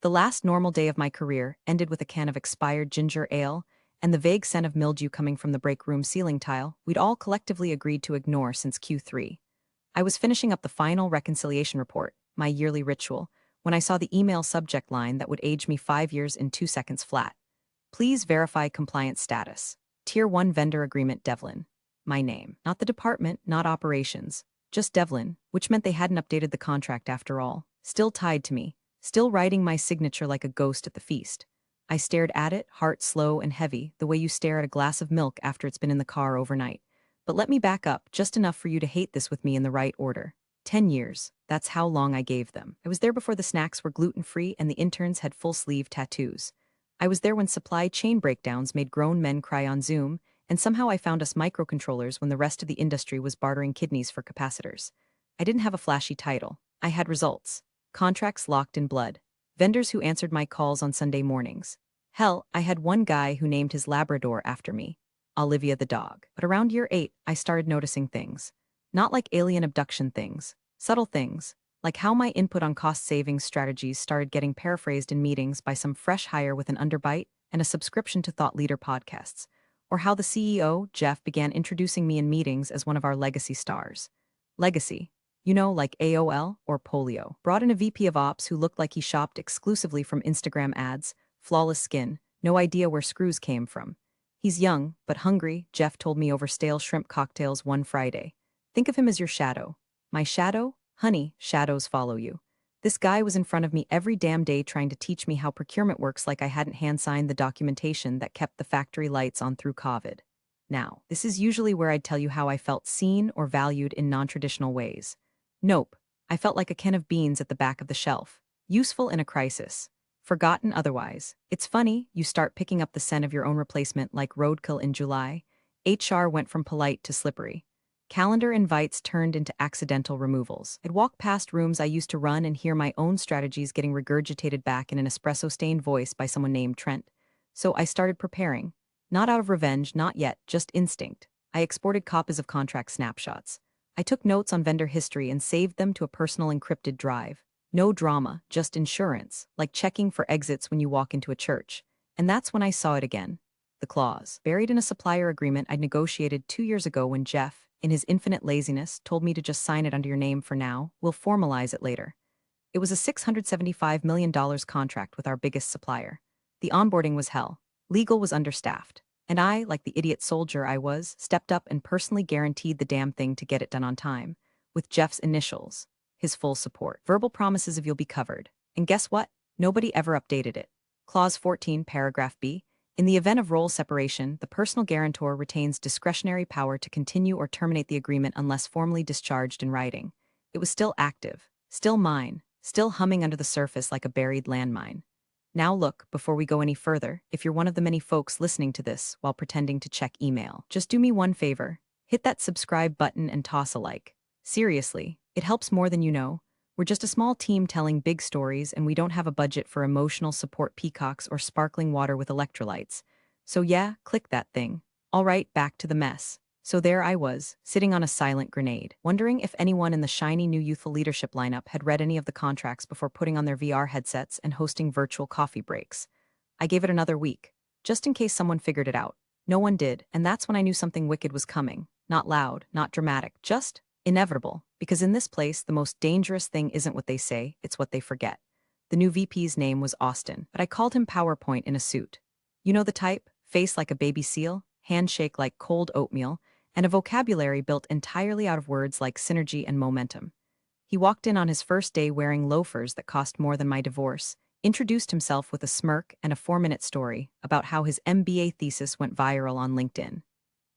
The last normal day of my career ended with a can of expired ginger ale and the vague scent of mildew coming from the break room ceiling tile we'd all collectively agreed to ignore since Q3. I was finishing up the final reconciliation report, my yearly ritual, when I saw the email subject line that would age me 5 years in 2 seconds flat. Please verify compliance status. Tier 1 vendor agreement Devlin. My name. Not the department, not operations. Just Devlin, which meant they hadn't updated the contract after all. Still tied to me. Still writing my signature like a ghost at the feast. I stared at it, heart slow and heavy, the way you stare at a glass of milk after it's been in the car overnight. But let me back up, just enough for you to hate this with me in the right order. 10 years. That's how long I gave them. I was there before the snacks were gluten-free and the interns had full-sleeve tattoos. I was there when supply chain breakdowns made grown men cry on Zoom, and somehow I found us microcontrollers when the rest of the industry was bartering kidneys for capacitors. I didn't have a flashy title. I had results. Contracts locked in blood. Vendors who answered my calls on Sunday mornings. Hell, I had one guy who named his Labrador after me. Olivia the dog. But around year 8, I started noticing things. Not like alien abduction things. Subtle things. Like how my input on cost savings strategies started getting paraphrased in meetings by some fresh hire with an underbite and a subscription to thought leader podcasts. Or how the CEO, Jeff, began introducing me in meetings as one of our legacy stars. Legacy. You know, like AOL or polio. Brought in a VP of Ops who looked like he shopped exclusively from Instagram ads, flawless skin, no idea where screws came from. He's young, but hungry, Jeff told me over stale shrimp cocktails one Friday. Think of him as your shadow. My shadow? Honey, shadows follow you. This guy was in front of me every damn day trying to teach me how procurement works like I hadn't hand-signed the documentation that kept the factory lights on through COVID. Now, this is usually where I'd tell you how I felt seen or valued in non-traditional ways. Nope, I felt like a can of beans at the back of the shelf. Useful in a crisis. Forgotten otherwise. It's funny, you start picking up the scent of your own replacement like roadkill in July. HR went from polite to slippery. Calendar invites turned into accidental removals. I'd walk past rooms I used to run and hear my own strategies getting regurgitated back in an espresso-stained voice by someone named Trent. So I started preparing. Not out of revenge, not yet, just instinct. I exported copies of contract snapshots. I took notes on vendor history and saved them to a personal encrypted drive. No drama, just insurance, like checking for exits when you walk into a church. And that's when I saw it again. The clause, buried in a supplier agreement I'd negotiated 2 years ago when Jeff, in his infinite laziness, told me to just sign it under your name for now, we'll formalize it later. It was a $675 million contract with our biggest supplier. The onboarding was hell. Legal was understaffed. And I, like the idiot soldier I was, stepped up and personally guaranteed the damn thing to get it done on time. With Jeff's initials. His full support. Verbal promises of you'll be covered. And guess what? Nobody ever updated it. Clause 14, paragraph B. In the event of role separation, the personal guarantor retains discretionary power to continue or terminate the agreement unless formally discharged in writing. It was still active. Still mine. Still humming under the surface like a buried landmine. Now look, before we go any further, if you're one of the many folks listening to this while pretending to check email, just do me one favor. Hit that subscribe button and toss a like. Seriously, it helps more than you know. We're just a small team telling big stories and we don't have a budget for emotional support peacocks or sparkling water with electrolytes. So yeah, click that thing. All right, back to the mess. So there I was, sitting on a silent grenade, wondering if anyone in the shiny new youthful leadership lineup had read any of the contracts before putting on their VR headsets and hosting virtual coffee breaks. I gave it another week, just in case someone figured it out. No one did, and that's when I knew something wicked was coming. Not loud, not dramatic, just inevitable. Because in this place, the most dangerous thing isn't what they say, it's what they forget. The new VP's name was Austin, but I called him PowerPoint in a suit. You know the type? Face like a baby seal, handshake like cold oatmeal, and a vocabulary built entirely out of words like synergy and momentum. He walked in on his first day wearing loafers that cost more than my divorce, introduced himself with a smirk and a 4-minute story about how his MBA thesis went viral on LinkedIn.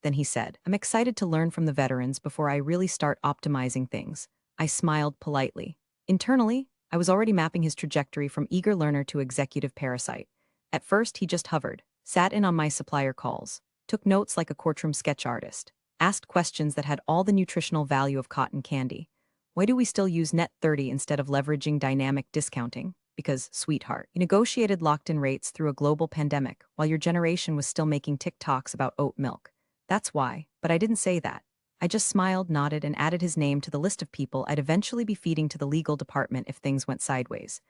Then he said, "I'm excited to learn from the veterans before I really start optimizing things." I smiled politely. Internally, I was already mapping his trajectory from eager learner to executive parasite. At first, he just hovered, sat in on my supplier calls, took notes like a courtroom sketch artist, asked questions that had all the nutritional value of cotton candy. Why do we still use net 30 instead of leveraging dynamic discounting? Because, sweetheart, you negotiated locked-in rates through a global pandemic while your generation was still making TikToks about oat milk. That's why, but I didn't say that. I just smiled, nodded, and added his name to the list of people I'd eventually be feeding to the legal department if things went sideways.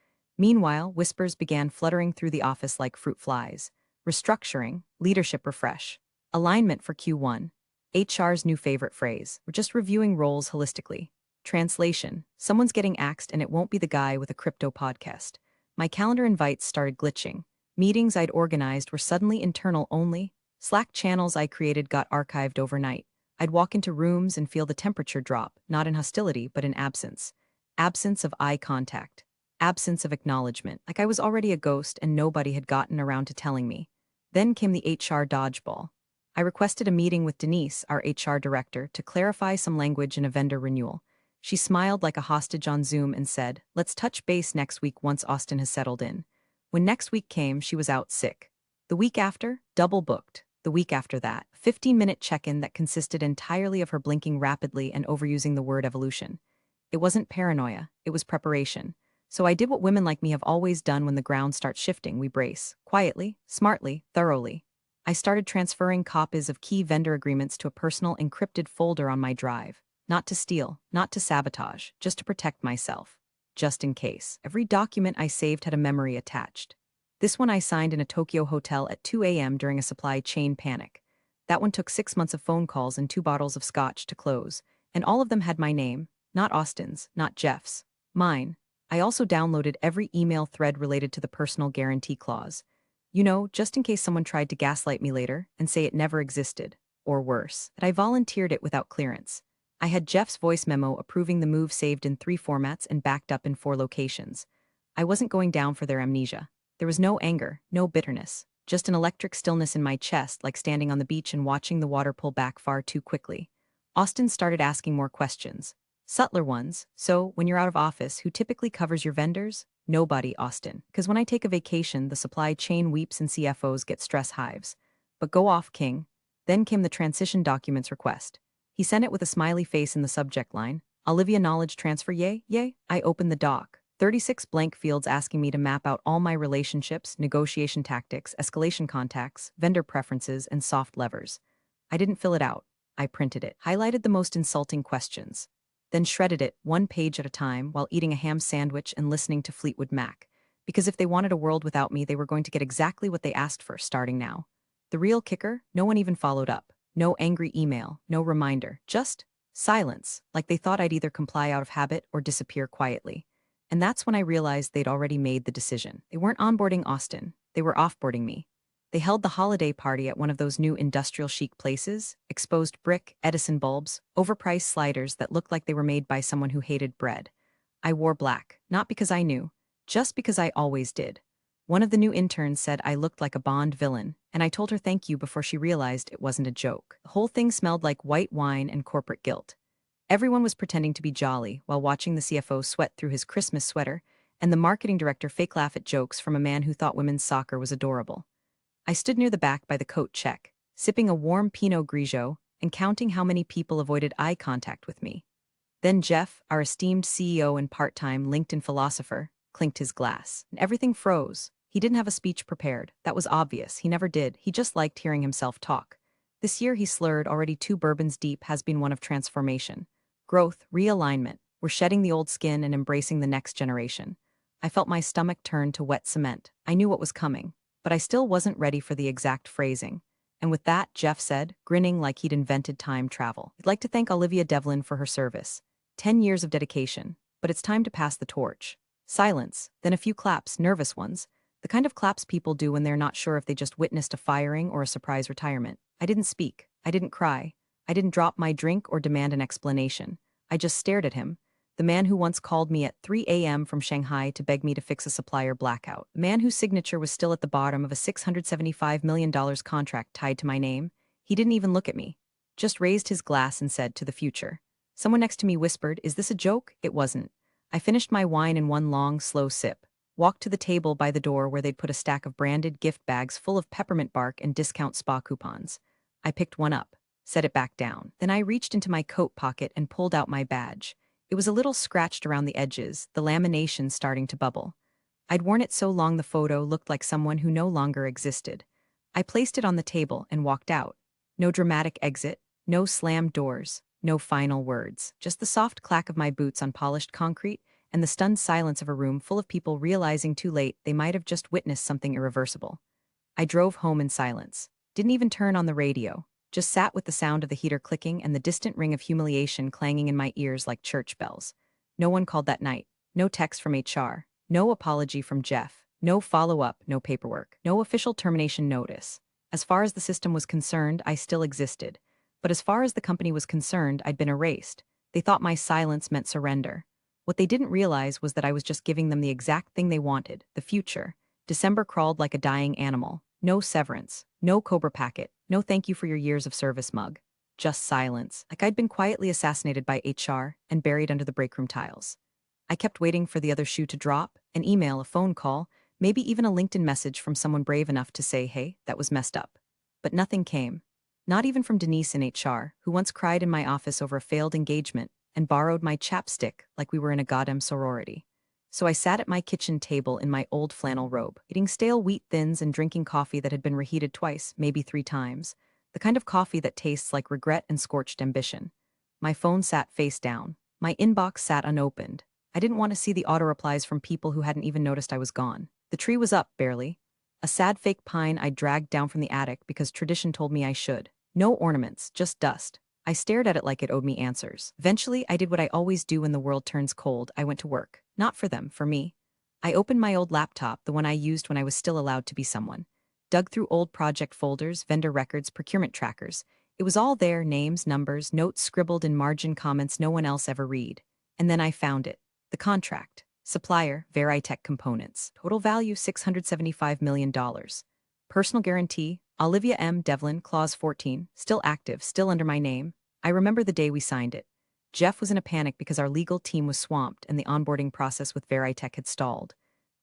Meanwhile, whispers began fluttering through the office like fruit flies. Restructuring, leadership refresh, alignment for Q1, HR's new favorite phrase. We're just reviewing roles holistically. Translation, someone's getting axed and it won't be the guy with a crypto podcast. My calendar invites started glitching. Meetings I'd organized were suddenly internal only. Slack channels I created got archived overnight. I'd walk into rooms and feel the temperature drop, not in hostility, but in absence. Absence of eye contact. Absence of acknowledgement, like I was already a ghost and nobody had gotten around to telling me. Then came the HR dodgeball. I requested a meeting with Denise, our HR director, to clarify some language in a vendor renewal. She smiled like a hostage on Zoom and said, "Let's touch base next week once Austin has settled in." When next week came, she was out sick. The week after, double booked. The week after that, 15-minute check-in that consisted entirely of her blinking rapidly and overusing the word evolution. It wasn't paranoia, it was preparation. So I did what women like me have always done when the ground starts shifting: we brace. Quietly, smartly, thoroughly. I started transferring copies of key vendor agreements to a personal encrypted folder on my drive. Not to steal, not to sabotage, just to protect myself. Just in case. Every document I saved had a memory attached. This one I signed in a Tokyo hotel at 2 a.m. during a supply chain panic. That one took 6 months of phone calls and 2 bottles of scotch to close, and all of them had my name, not Austin's, not Jeff's, mine. I also downloaded every email thread related to the personal guarantee clause. You know, just in case someone tried to gaslight me later and say it never existed, or worse, that I volunteered it without clearance. I had Jeff's voice memo approving the move saved in 3 formats and backed up in 4 locations. I wasn't going down for their amnesia. There was no anger, no bitterness, just an electric stillness in my chest, like standing on the beach and watching the water pull back far too quickly. Austin started asking more questions. Subtler ones. "So, when you're out of office, who typically covers your vendors?" "Nobody, Austin. Because when I take a vacation, the supply chain weeps and CFOs get stress hives. But go off, King." Then came the transition documents request. He sent it with a smiley face in the subject line. "Olivia knowledge transfer, yay, yay." I opened the doc. 36 blank fields asking me to map out all my relationships, negotiation tactics, escalation contacts, vendor preferences, and soft levers. I didn't fill it out. I printed it, highlighted the most insulting questions, then shredded it 1 page at a time while eating a ham sandwich and listening to Fleetwood Mac. Because if they wanted a world without me, they were going to get exactly what they asked for starting now. The real kicker, no one even followed up. No angry email, no reminder, just silence, like they thought I'd either comply out of habit or disappear quietly. And that's when I realized they'd already made the decision. They weren't onboarding Austin, they were offboarding me. They held the holiday party at one of those new industrial chic places, exposed brick, Edison bulbs, overpriced sliders that looked like they were made by someone who hated bread. I wore black, not because I knew, just because I always did. One of the new interns said I looked like a Bond villain, and I told her thank you before she realized it wasn't a joke. The whole thing smelled like white wine and corporate guilt. Everyone was pretending to be jolly while watching the CFO sweat through his Christmas sweater, and the marketing director fake laugh at jokes from a man who thought women's soccer was adorable. I stood near the back by the coat check, sipping a warm Pinot Grigio and counting how many people avoided eye contact with me. Then Jeff, our esteemed CEO and part-time LinkedIn philosopher, clinked his glass, and everything froze. He didn't have a speech prepared. That was obvious. He never did. He just liked hearing himself talk. This year, he slurred, already 2 bourbons deep, has been one of transformation. Growth, realignment. We're shedding the old skin and embracing the next generation. I felt my stomach turn to wet cement. I knew what was coming, but I still wasn't ready for the exact phrasing. And with that, Jeff said, grinning like he'd invented time travel, "I'd like to thank Olivia Devlin for her service. 10 years of dedication, but it's time to pass the torch." Silence, then a few claps, nervous ones, the kind of claps people do when they're not sure if they just witnessed a firing or a surprise retirement. I didn't speak. I didn't cry. I didn't drop my drink or demand an explanation. I just stared at him, the man who once called me at 3 a.m. from Shanghai to beg me to fix a supplier blackout, the man whose signature was still at the bottom of a $675 million contract tied to my name. He didn't even look at me, just raised his glass and said, "To the future." Someone next to me whispered, "Is this a joke?" It wasn't. I finished my wine in one long, slow sip, walked to the table by the door where they'd put a stack of branded gift bags full of peppermint bark and discount spa coupons. I picked one up, set it back down. Then I reached into my coat pocket and pulled out my badge. It was a little scratched around the edges, the lamination starting to bubble. I'd worn it so long the photo looked like someone who no longer existed. I placed it on the table and walked out. No dramatic exit, no slammed doors, no final words, just the soft clack of my boots on polished concrete and the stunned silence of a room full of people realizing too late they might have just witnessed something irreversible. I drove home in silence. Didn't even turn on the radio. Just sat with the sound of the heater clicking and the distant ring of humiliation clanging in my ears like church bells. No one called that night. No text from HR. No apology from Jeff. No follow-up, no paperwork. No official termination notice. As far as the system was concerned, I still existed. But as far as the company was concerned, I'd been erased. They thought my silence meant surrender. What they didn't realize was that I was just giving them the exact thing they wanted, the future. December crawled like a dying animal. No severance. No Cobra packet. No thank you for your years of service mug. Just silence, like I'd been quietly assassinated by HR and buried under the break room tiles. I kept waiting for the other shoe to drop, an email, a phone call, maybe even a LinkedIn message from someone brave enough to say, hey, that was messed up. But nothing came. Not even from Denise in HR, who once cried in my office over a failed engagement and borrowed my chapstick like we were in a goddamn sorority. So I sat at my kitchen table in my old flannel robe, eating stale wheat thins and drinking coffee that had been reheated twice, maybe 3 times. The kind of coffee that tastes like regret and scorched ambition. My phone sat face down. My inbox sat unopened. I didn't want to see the auto-replies from people who hadn't even noticed I was gone. The tree was up, barely. A sad fake pine I dragged down from the attic because tradition told me I should. No ornaments, just dust. I stared at it like it owed me answers. Eventually, I did what I always do when the world turns cold. I went to work. Not for them, for me. I opened my old laptop, the one I used when I was still allowed to be someone. Dug through old project folders, vendor records, procurement trackers. It was all there, names, numbers, notes scribbled in margin comments no one else ever read. And then I found it. The contract. Supplier, Veritech Components. Total value $675 million. Personal guarantee, Olivia M. Devlin, Clause 14. Still active, still under my name. I remember the day we signed it. Jeff was in a panic because our legal team was swamped and the onboarding process with Veritech had stalled.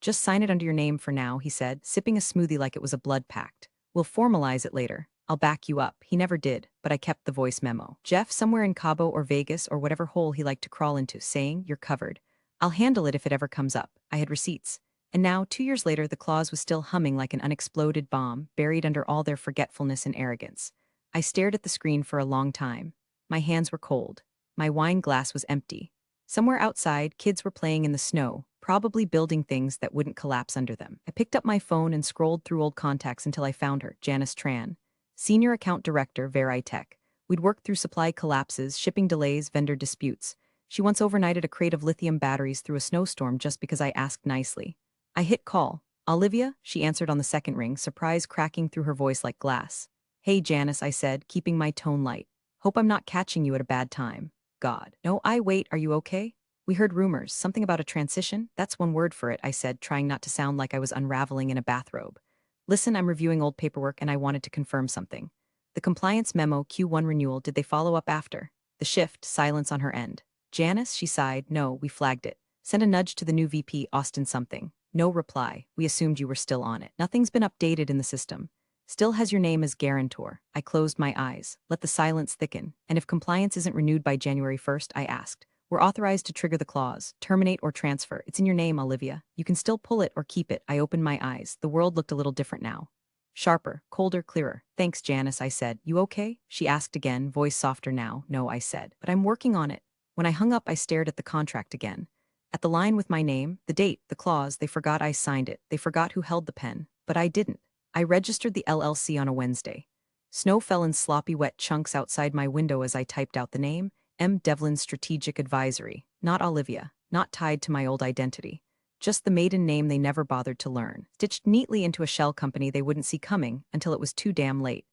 Just sign it under your name for now, he said, sipping a smoothie like it was a blood pact. We'll formalize it later. I'll back you up. He never did, but I kept the voice memo. Jeff, somewhere in Cabo or Vegas or whatever hole he liked to crawl into, saying, you're covered. I'll handle it if it ever comes up. I had receipts. And now, 2 years later, the clause was still humming like an unexploded bomb, buried under all their forgetfulness and arrogance. I stared at the screen for a long time. My hands were cold. My wine glass was empty. Somewhere outside, kids were playing in the snow, probably building things that wouldn't collapse under them. I picked up my phone and scrolled through old contacts until I found her, Janice Tran. Senior Account Director, Veritech. We'd worked through supply collapses, shipping delays, vendor disputes. She once overnighted a crate of lithium batteries through a snowstorm just because I asked nicely. I hit call. Olivia, she answered on the second ring, surprise cracking through her voice like glass. Hey Janice, I said, keeping my tone light. Hope I'm not catching you at a bad time. God. No, wait, are you okay? We heard rumors, something about a transition. That's one word for it, I said, trying not to sound like I was unraveling in a bathrobe. Listen, I'm reviewing old paperwork and I wanted to confirm something. The compliance memo, Q1 renewal, did they follow up after? The shift, silence on her end. Janice, she sighed, no, we flagged it. Send a nudge to the new VP, Austin something. No reply. We assumed you were still on it. Nothing's been updated in the system. Still has your name as guarantor. I closed my eyes, let the silence thicken, and if compliance isn't renewed by January 1st, I asked. We're authorized to trigger the clause, terminate or transfer. It's in your name, Olivia. You can still pull it or keep it. I opened my eyes. The world looked a little different now. Sharper, colder, clearer. Thanks, Janice, I said. You okay? She asked again, voice softer now. No, I said. But I'm working on it. When I hung up, I stared at the contract again. At the line with my name, the date, the clause, they forgot I signed it. They forgot who held the pen. But I didn't. I registered the LLC on a Wednesday. Snow fell in sloppy wet chunks outside my window as I typed out the name, M. Devlin Strategic Advisory. Not Olivia. Not tied to my old identity. Just the maiden name they never bothered to learn. Stitched neatly into a shell company they wouldn't see coming until it was too damn late.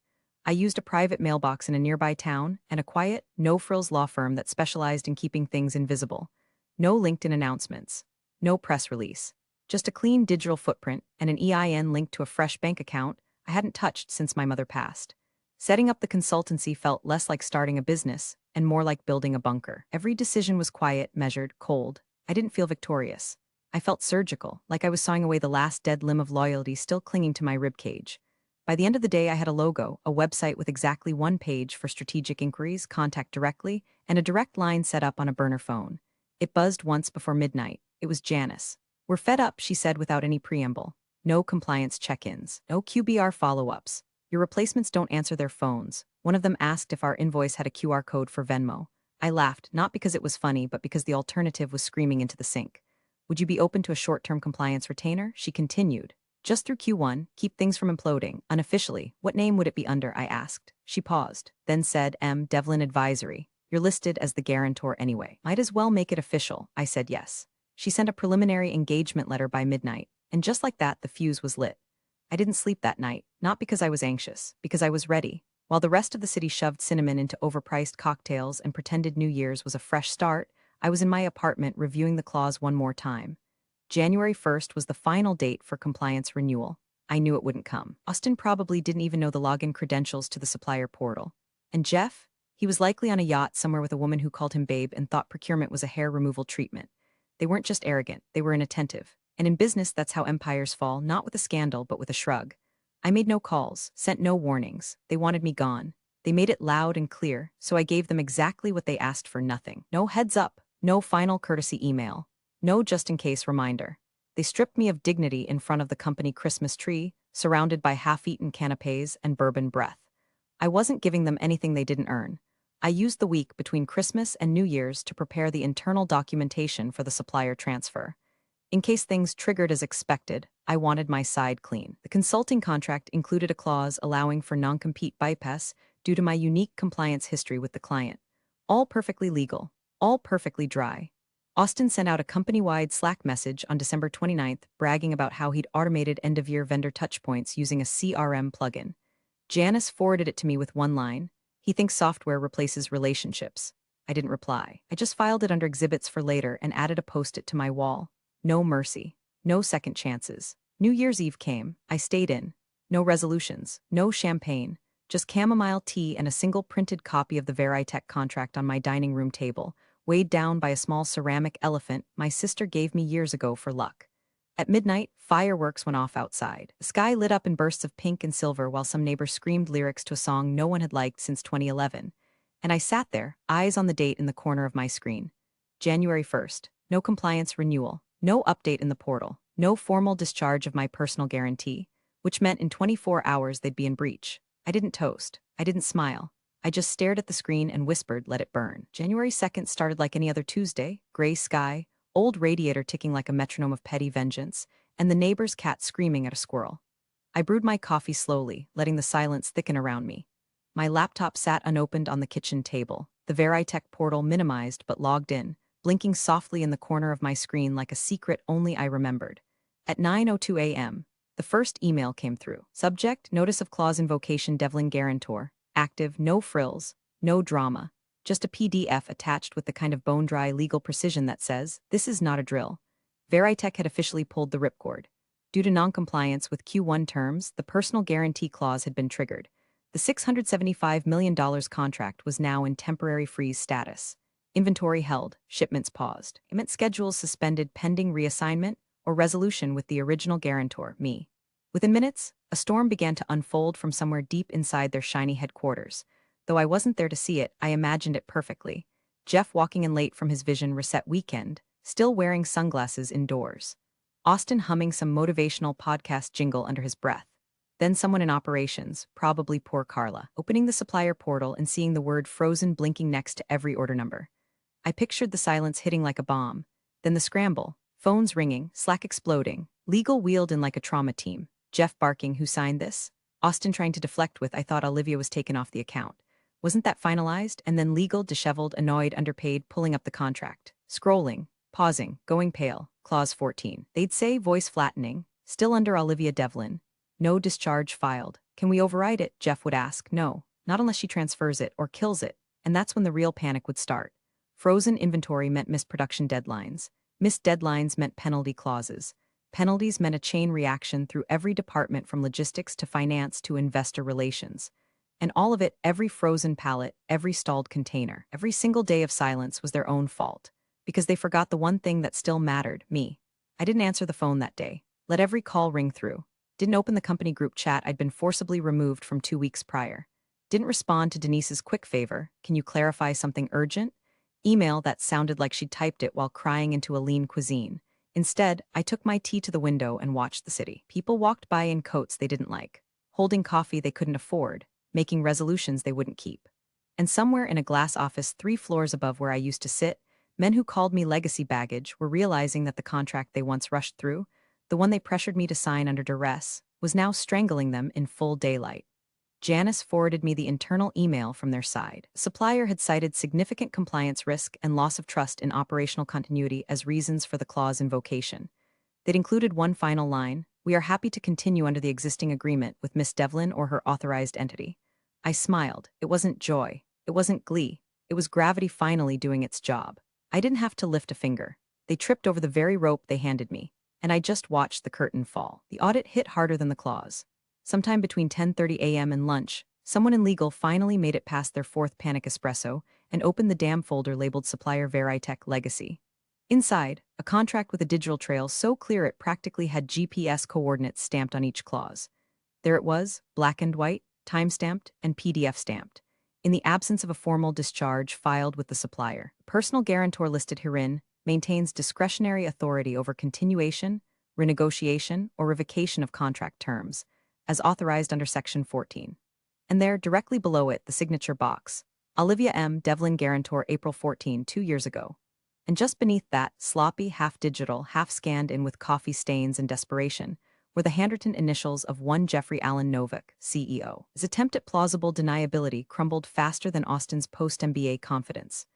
I used a private mailbox in a nearby town and a quiet, no-frills law firm that specialized in keeping things invisible. No LinkedIn announcements. No press release. Just a clean digital footprint and an EIN linked to a fresh bank account I hadn't touched since my mother passed. Setting up the consultancy felt less like starting a business and more like building a bunker. Every decision was quiet, measured, cold. I didn't feel victorious. I felt surgical, like I was sawing away the last dead limb of loyalty still clinging to my ribcage. By the end of the day, I had a logo, a website with exactly one page for strategic inquiries, contact directly, and a direct line set up on a burner phone. It buzzed once before midnight. It was Janice. We're fed up, she said without any preamble. No compliance check-ins. No QBR follow-ups. Your replacements don't answer their phones. One of them asked if our invoice had a QR code for Venmo. I laughed, not because it was funny, but because the alternative was screaming into the sink. Would you be open to a short-term compliance retainer? She continued. Just through Q1, keep things from imploding. Unofficially, what name would it be under? I asked. She paused, then said, Devlin Advisory. You're listed as the guarantor anyway. Might as well make it official. I said yes. She sent a preliminary engagement letter by midnight, and just like that, the fuse was lit. I didn't sleep that night, not because I was anxious, because I was ready. While the rest of the city shoved cinnamon into overpriced cocktails and pretended New Year's was a fresh start, I was in my apartment reviewing the clause one more time. January 1st was the final date for compliance renewal. I knew it wouldn't come. Austin probably didn't even know the login credentials to the supplier portal. And Jeff? He was likely on a yacht somewhere with a woman who called him babe and thought procurement was a hair removal treatment. They weren't just arrogant, they were inattentive. And in business, that's how empires fall, not with a scandal, but with a shrug. I made no calls, sent no warnings. They wanted me gone. They made it loud and clear, so I gave them exactly what they asked for: nothing. No heads up, no final courtesy email, no just-in-case reminder. They stripped me of dignity in front of the company Christmas tree, surrounded by half-eaten canapes and bourbon breath. I wasn't giving them anything they didn't earn. I used the week between Christmas and New Year's to prepare the internal documentation for the supplier transfer. In case things triggered as expected, I wanted my side clean. The consulting contract included a clause allowing for non-compete bypass due to my unique compliance history with the client. All perfectly legal, all perfectly dry. Austin sent out a company-wide Slack message on December 29th bragging about how he'd automated end-of-year vendor touchpoints using a CRM plugin. Janice forwarded it to me with one line: he thinks software replaces relationships. I didn't reply. I just filed it under exhibits for later and added a post-it to my wall. No mercy. No second chances. New Year's Eve came. I stayed in. No resolutions. No champagne. Just chamomile tea and a single printed copy of the Veritech contract on my dining room table, weighed down by a small ceramic elephant my sister gave me years ago for luck. At midnight, fireworks went off outside. The sky lit up in bursts of pink and silver while some neighbor screamed lyrics to a song no one had liked since 2011. And I sat there, eyes on the date in the corner of my screen. January 1st. No compliance renewal. No update in the portal. No formal discharge of my personal guarantee, which meant in 24 hours they'd be in breach. I didn't toast. I didn't smile. I just stared at the screen and whispered, let it burn. January 2nd started like any other Tuesday: gray sky, old radiator ticking like a metronome of petty vengeance, and the neighbor's cat screaming at a squirrel. I brewed my coffee slowly, letting the silence thicken around me. My laptop sat unopened on the kitchen table, the Veritech portal minimized but logged in, blinking softly in the corner of my screen like a secret only I remembered. At 9:02 a.m., the first email came through. Subject: Notice of Clause Invocation Devlin Guarantor. Active, no frills, no drama. Just a PDF attached with the kind of bone-dry legal precision that says, this is not a drill. Veritech had officially pulled the ripcord. Due to noncompliance with Q1 terms, the personal guarantee clause had been triggered. The $675 million contract was now in temporary freeze status. Inventory held, shipments paused. Payment schedules suspended pending reassignment or resolution with the original guarantor, me. Within minutes, a storm began to unfold from somewhere deep inside their shiny headquarters. Though I wasn't there to see it, I imagined it perfectly. Jeff walking in late from his Vision Reset weekend, still wearing sunglasses indoors. Austin humming some motivational podcast jingle under his breath. Then someone in operations, probably poor Carla, opening the supplier portal and seeing the word frozen blinking next to every order number. I pictured the silence hitting like a bomb. Then the scramble, phones ringing, Slack exploding, legal wheeled in like a trauma team. Jeff barking, who signed this? Austin trying to deflect with, I thought Olivia was taken off the account. Wasn't that finalized? And then legal, disheveled, annoyed, underpaid, pulling up the contract. Scrolling, pausing, going pale. Clause 14. They'd say, voice flattening, still under Olivia Devlin. No discharge filed. Can we override it? Jeff would ask. No, not unless she transfers it or kills it. And that's when the real panic would start. Frozen inventory meant missed production deadlines. Missed deadlines meant penalty clauses. Penalties meant a chain reaction through every department from logistics to finance to investor relations. And all of it, every frozen pallet, every stalled container, every single day of silence was their own fault. Because they forgot the one thing that still mattered, me. I didn't answer the phone that day. Let every call ring through. Didn't open the company group chat I'd been forcibly removed from 2 weeks prior. Didn't respond to Denise's quick favor, can you clarify something urgent? Email that sounded like she'd typed it while crying into a lean cuisine. Instead, I took my tea to the window and watched the city. People walked by in coats they didn't like, holding coffee they couldn't afford, making resolutions they wouldn't keep. And somewhere in a glass office 3 floors above where I used to sit, Men who called me legacy baggage were realizing that the contract they once rushed through, the one they pressured me to sign under duress, was now strangling them in full daylight. Janice forwarded me the internal email from their side. Supplier had cited significant compliance risk and loss of trust in operational continuity as reasons for the clause invocation. They'd included one final line: "We are happy to continue under the existing agreement with Miss Devlin or her authorized entity." I smiled. It wasn't joy. It wasn't glee. It was gravity finally doing its job. I didn't have to lift a finger. They tripped over the very rope they handed me, and I just watched the curtain fall. The audit hit harder than the clause. Sometime between 10:30 a.m. and lunch, someone in legal finally made it past their fourth panic espresso and opened the damn folder labeled Supplier Veritech Legacy. Inside, a contract with a digital trail so clear it practically had GPS coordinates stamped on each clause. There it was, black and white, time-stamped, and PDF stamped. In the absence of a formal discharge filed with the supplier, personal guarantor listed herein maintains discretionary authority over continuation, renegotiation, or revocation of contract terms, as authorized under Section 14. And there, directly below it, the signature box: Olivia M. Devlin Guarantor, April 14, 2 years ago. And just beneath that, sloppy, half-digital, half-scanned in with coffee stains and desperation, were the handwritten initials of one Jeffrey Allen Novick, CEO. His attempt at plausible deniability crumbled faster than Austin's post-MBA confidence.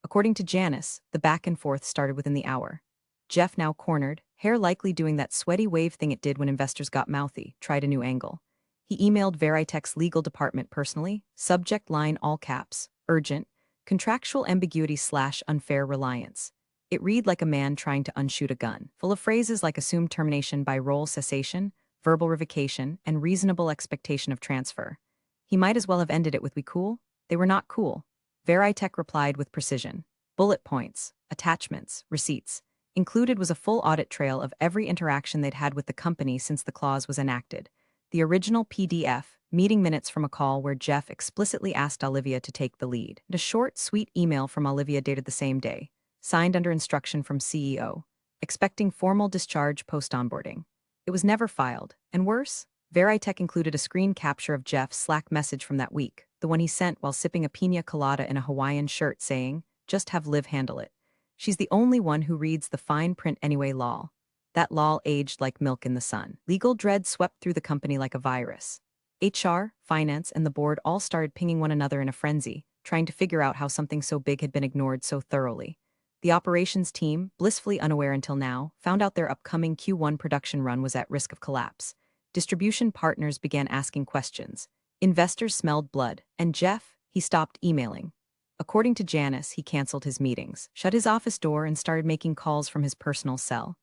According to Janice, the back and forth started within the hour. Jeff, now cornered, hair likely doing that sweaty wave thing it did when investors got mouthy, tried a new angle. He emailed Veritech's legal department personally, subject line all caps, urgent, contractual ambiguity/unfair reliance. It read like a man trying to unshoot a gun, full of phrases like assumed termination by role cessation, verbal revocation, and reasonable expectation of transfer. He might as well have ended it with "We cool?" They were not cool. Veritech replied with precision. Bullet points, attachments, receipts. Included was a full audit trail of every interaction they'd had with the company since the clause was enacted. The original PDF, meeting minutes from a call where Jeff explicitly asked Olivia to take the lead, and a short, sweet email from Olivia dated the same day, signed under instruction from CEO, expecting formal discharge post-onboarding. It was never filed, and worse, Veritech included a screen capture of Jeff's Slack message from that week, the one he sent while sipping a pina colada in a Hawaiian shirt saying, "Just have Liv handle it. She's the only one who reads the fine print anyway, lol." That lol aged like milk in the sun. Legal dread swept through the company like a virus. HR, finance, and the board all started pinging one another in a frenzy, trying to figure out how something so big had been ignored so thoroughly. The operations team, blissfully unaware until now, found out their upcoming Q1 production run was at risk of collapse. Distribution partners began asking questions. Investors smelled blood, and Jeff, he stopped emailing. According to Janice, he canceled his meetings, shut his office door, and started making calls from his personal cell.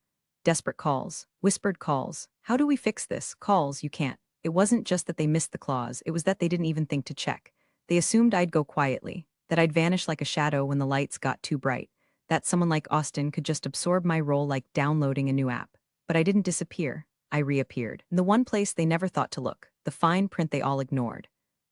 Desperate calls, whispered calls. "How do we fix this?" Calls, "You can't." It wasn't just that they missed the clause, it was that they didn't even think to check. They assumed I'd go quietly, that I'd vanish like a shadow when the lights got too bright, that someone like Austin could just absorb my role like downloading a new app. But I didn't disappear. I reappeared. In the one place they never thought to look, the fine print they all ignored.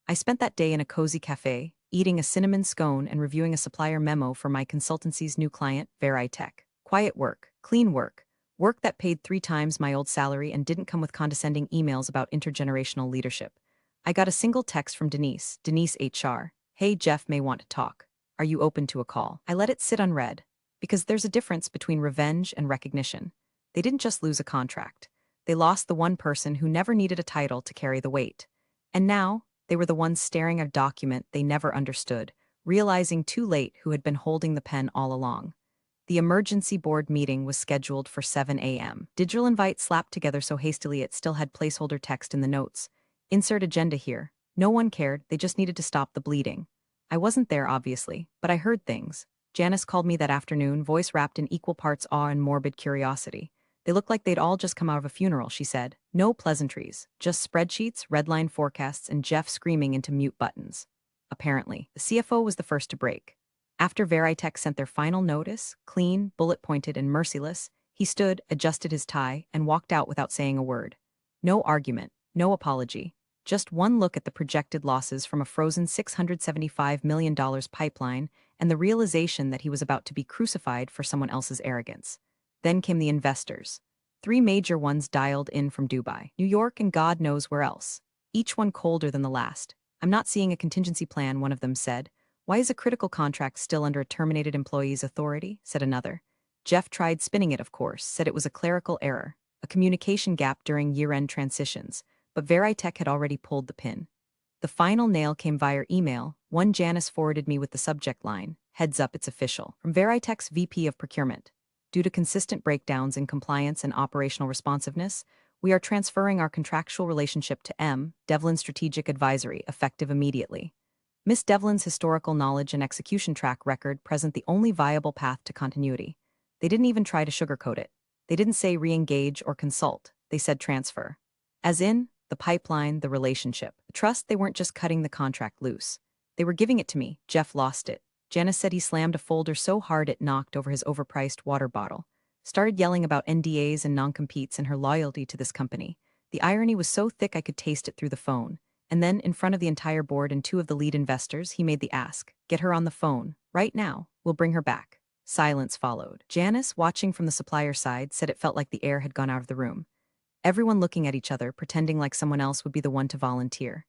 I spent that day in a cozy cafe, eating a cinnamon scone and reviewing a supplier memo for my consultancy's new client, Veritech. Quiet work, clean work. Work that paid 3 times my old salary and didn't come with condescending emails about intergenerational leadership. I got a single text from Denise HR. "Hey, Jeff may want to talk. Are you open to a call?" I let it sit unread, because there's a difference between revenge and recognition. They didn't just lose a contract. They lost the one person who never needed a title to carry the weight. And now, they were the ones staring at a document they never understood, realizing too late who had been holding the pen all along. The emergency board meeting was scheduled for 7 a.m. Digital invite slapped together so hastily it still had placeholder text in the notes. "Insert agenda here." No one cared, they just needed to stop the bleeding. I wasn't there, obviously, but I heard things. Janice called me that afternoon, voice wrapped in equal parts awe and morbid curiosity. "They looked like they'd all just come out of a funeral," she said. "No pleasantries, just spreadsheets, redline forecasts, and Jeff screaming into mute buttons." Apparently, the CFO was the first to break. After Veritech sent their final notice, clean, bullet-pointed, and merciless, he stood, adjusted his tie, and walked out without saying a word. No argument, no apology. Just one look at the projected losses from a frozen $675 million pipeline and the realization that he was about to be crucified for someone else's arrogance. Then came the investors. 3 major ones dialed in from Dubai, New York, and God knows where else. Each one colder than the last. "I'm not seeing a contingency plan," one of them said. Why is a critical contract still under a terminated employee's authority? Said another. Jeff tried spinning it, of course, said it was a clerical error, a communication gap during year-end transitions, but Veritech had already pulled the pin. The final nail came via email. One Janice forwarded me with the subject line, "Heads up, it's official," from Veritech's VP of Procurement. Due to consistent breakdowns in compliance and operational responsiveness, we are transferring our contractual relationship to M. Devlin Strategic Advisory, effective immediately. Miss Devlin's historical knowledge and execution track record present the only viable path to continuity. They didn't even try to sugarcoat it. They didn't say re-engage or consult. They said transfer. As in, the pipeline, the relationship. The trust, they weren't just cutting the contract loose. They were giving it to me. Jeff lost it. Janice said he slammed a folder so hard it knocked over his overpriced water bottle. Started yelling about NDAs and non-competes and her loyalty to this company. The irony was so thick I could taste it through the phone. And then, in front of the entire board and two of the lead investors, he made the ask. Get her on the phone. Right now. We'll bring her back. Silence followed. Janice, watching from the supplier side, said it felt like the air had gone out of the room. Everyone looking at each other, pretending like someone else would be the one to volunteer.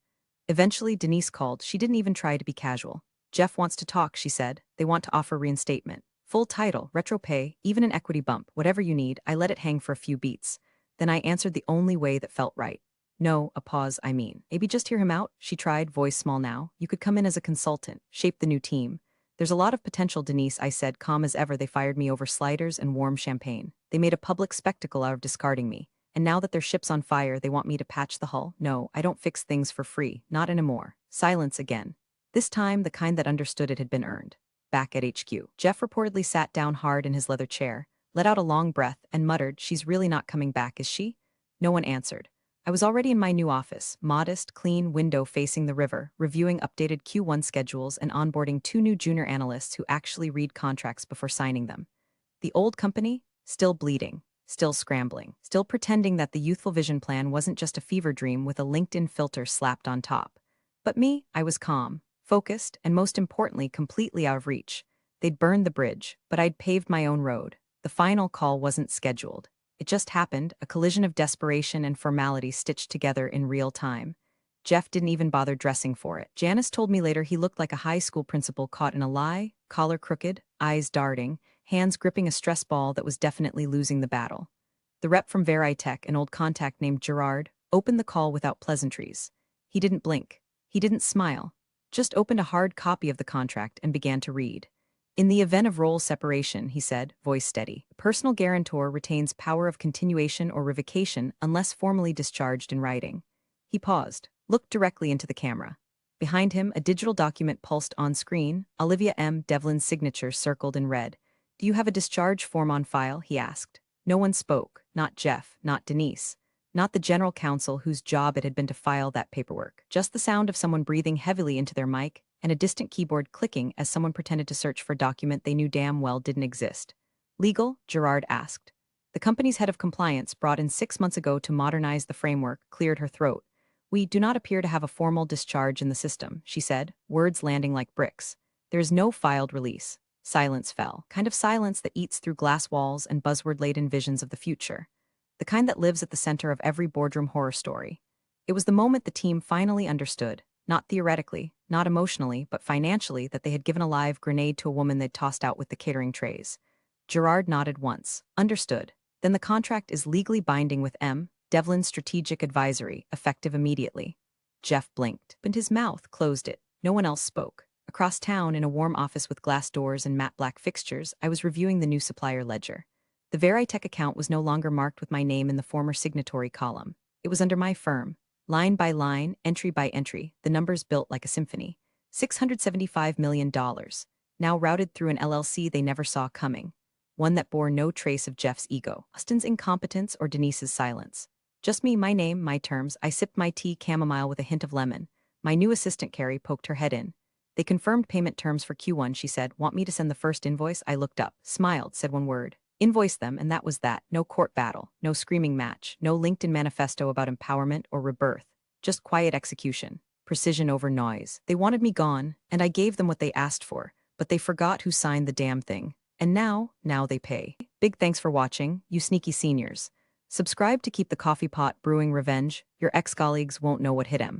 Eventually, Denise called. She didn't even try to be casual. Jeff wants to talk, she said. They want to offer reinstatement. Full title, retro pay, even an equity bump, whatever you need. I let it hang for a few beats. Then I answered the only way that felt right. No, a pause, I mean. Maybe just hear him out, she tried, voice small now. You could come in as a consultant, shape the new team. There's a lot of potential, Denise, I said, calm as ever. They fired me over sliders and warm champagne. They made a public spectacle out of discarding me. And now that their ship's on fire, they want me to patch the hull? No, I don't fix things for free, not anymore. Silence again. This time, the kind that understood it had been earned. Back at HQ, Jeff reportedly sat down hard in his leather chair, let out a long breath, and muttered, "She's really not coming back, is she?" No one answered. I was already in my new office, modest, clean window facing the river, reviewing updated Q1 schedules and onboarding 2 new junior analysts who actually read contracts before signing them. The old company? Still bleeding. Still scrambling, still pretending that the youthful vision plan wasn't just a fever dream with a LinkedIn filter slapped on top. But me, I was calm, focused, and most importantly, completely out of reach. They'd burned the bridge, but I'd paved my own road. The final call wasn't scheduled. It just happened, a collision of desperation and formality stitched together in real time. Jeff didn't even bother dressing for it. Janice told me later he looked like a high school principal caught in a lie, collar crooked, eyes darting, hands gripping a stress ball that was definitely losing the battle. The rep from Veritech, an old contact named Gerard, opened the call without pleasantries. He didn't blink. He didn't smile. Just opened a hard copy of the contract and began to read. In the event of role separation, he said, voice steady, the personal guarantor retains power of continuation or revocation unless formally discharged in writing. He paused, looked directly into the camera. Behind him, a digital document pulsed on screen, Olivia M. Devlin's signature circled in red. Do you have a discharge form on file? He asked. No one spoke, not Jeff, not Denise, not the general counsel whose job it had been to file that paperwork. Just the sound of someone breathing heavily into their mic and a distant keyboard clicking as someone pretended to search for a document they knew damn well didn't exist. Legal? Gerard asked. The company's head of compliance, brought in 6 months ago to modernize the framework, cleared her throat. We do not appear to have a formal discharge in the system, she said, words landing like bricks. There is no filed release. Silence fell, kind of silence that eats through glass walls and buzzword-laden visions of the future. The kind that lives at the center of every boardroom horror story. It was the moment the team finally understood, not theoretically, not emotionally, but financially, that they had given a live grenade to a woman they'd tossed out with the catering trays. Gerard nodded once. Understood. Then the contract is legally binding with M. Devlin Strategic Advisory, effective immediately. Jeff blinked, but his mouth closed it. No one else spoke. Across town, in a warm office with glass doors and matte black fixtures, I was reviewing the new supplier ledger. The Veritech account was no longer marked with my name in the former signatory column. It was under my firm. Line by line, entry by entry, the numbers built like a symphony. $675 million, now routed through an LLC they never saw coming. One that bore no trace of Jeff's ego, Austin's incompetence, or Denise's silence. Just me, my name, my terms. I sipped my tea chamomile with a hint of lemon. My new assistant, Carrie, poked her head in. They confirmed payment terms for Q1, she said. Want me to send the first invoice? I looked up, smiled, said one word. Invoice them, and that was that. No court battle, no screaming match, no LinkedIn manifesto about empowerment or rebirth. Just quiet execution. Precision over noise. They wanted me gone, and I gave them what they asked for, but they forgot who signed the damn thing. And now they pay. Big thanks for watching, you sneaky seniors. Subscribe to keep the coffee pot brewing revenge. Your ex-colleagues won't know what hit 'em.